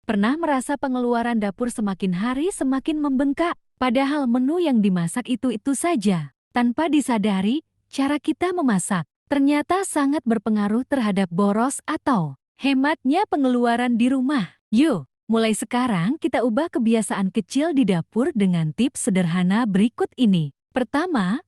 Pernah merasa pengeluaran dapur semakin hari semakin membengkak, padahal menu yang dimasak itu-itu saja. Tanpa disadari, cara kita memasak ternyata sangat berpengaruh terhadap boros atau hematnya pengeluaran di rumah. Yuk, mulai sekarang kita ubah kebiasaan kecil di dapur dengan tips sederhana berikut ini. Pertama,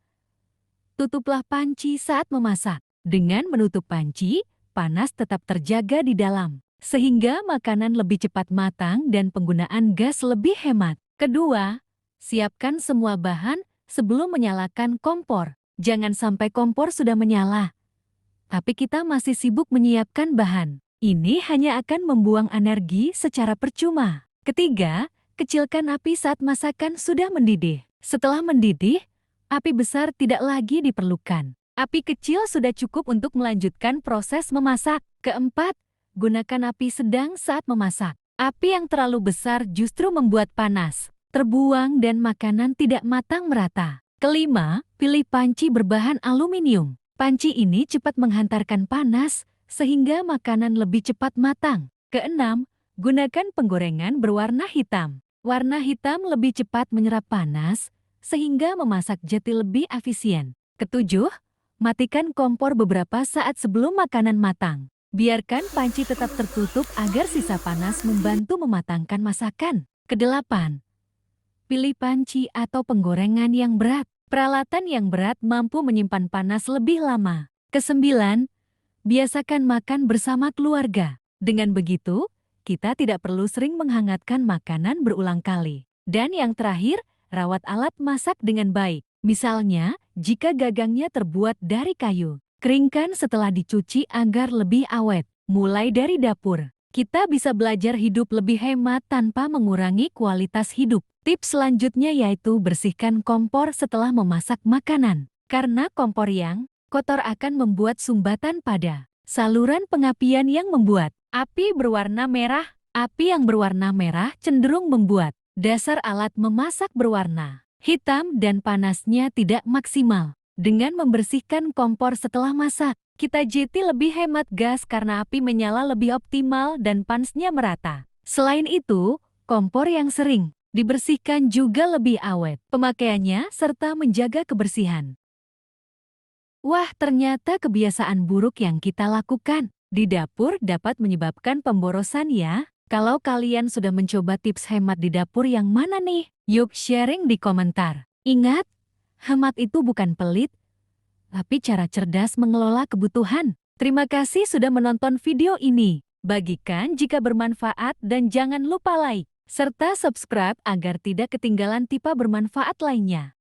tutuplah panci saat memasak. Dengan menutup panci, panas tetap terjaga di dalam, sehingga makanan lebih cepat matang dan penggunaan gas lebih hemat. Kedua, siapkan semua bahan sebelum menyalakan kompor. Jangan sampai kompor sudah menyala, tapi kita masih sibuk menyiapkan bahan. Ini hanya akan membuang energi secara percuma. Ketiga, kecilkan api saat masakan sudah mendidih. Setelah mendidih, api besar tidak lagi diperlukan. Api kecil sudah cukup untuk melanjutkan proses memasak. Keempat, gunakan api sedang saat memasak. Api yang terlalu besar justru membuat panas terbuang dan makanan tidak matang merata. Kelima, pilih panci berbahan aluminium. Panci ini cepat menghantarkan panas, sehingga makanan lebih cepat matang. Keenam, gunakan penggorengan berwarna hitam. Warna hitam lebih cepat menyerap panas, sehingga memasak jadi lebih efisien. Ketujuh, matikan kompor beberapa saat sebelum makanan matang. Biarkan panci tetap tertutup agar sisa panas membantu mematangkan masakan. Kedelapan, pilih panci atau penggorengan yang berat. Peralatan yang berat mampu menyimpan panas lebih lama. Kesembilan, biasakan makan bersama keluarga. Dengan begitu, kita tidak perlu sering menghangatkan makanan berulang kali. Dan yang terakhir, rawat alat masak dengan baik. Misalnya, jika gagangnya terbuat dari kayu, keringkan setelah dicuci agar lebih awet. Mulai dari dapur, kita bisa belajar hidup lebih hemat tanpa mengurangi kualitas hidup. Tips selanjutnya yaitu bersihkan kompor setelah memasak makanan. Karena kompor yang kotor akan membuat sumbatan pada saluran pengapian yang membuat api berwarna merah. Api yang berwarna merah cenderung membuat dasar alat memasak berwarna hitam dan panasnya tidak maksimal. Dengan membersihkan kompor setelah masak, kita jadi lebih hemat gas karena api menyala lebih optimal dan panasnya merata. Selain itu, kompor yang sering dibersihkan juga lebih awet pemakaiannya serta menjaga kebersihan. Wah, ternyata kebiasaan buruk yang kita lakukan di dapur dapat menyebabkan pemborosan ya. Kalau kalian sudah mencoba tips hemat di dapur yang mana nih? Yuk sharing di komentar. Ingat, hemat itu bukan pelit, tapi cara cerdas mengelola kebutuhan. Terima kasih sudah menonton video ini. Bagikan jika bermanfaat dan jangan lupa like serta subscribe agar tidak ketinggalan tips bermanfaat lainnya.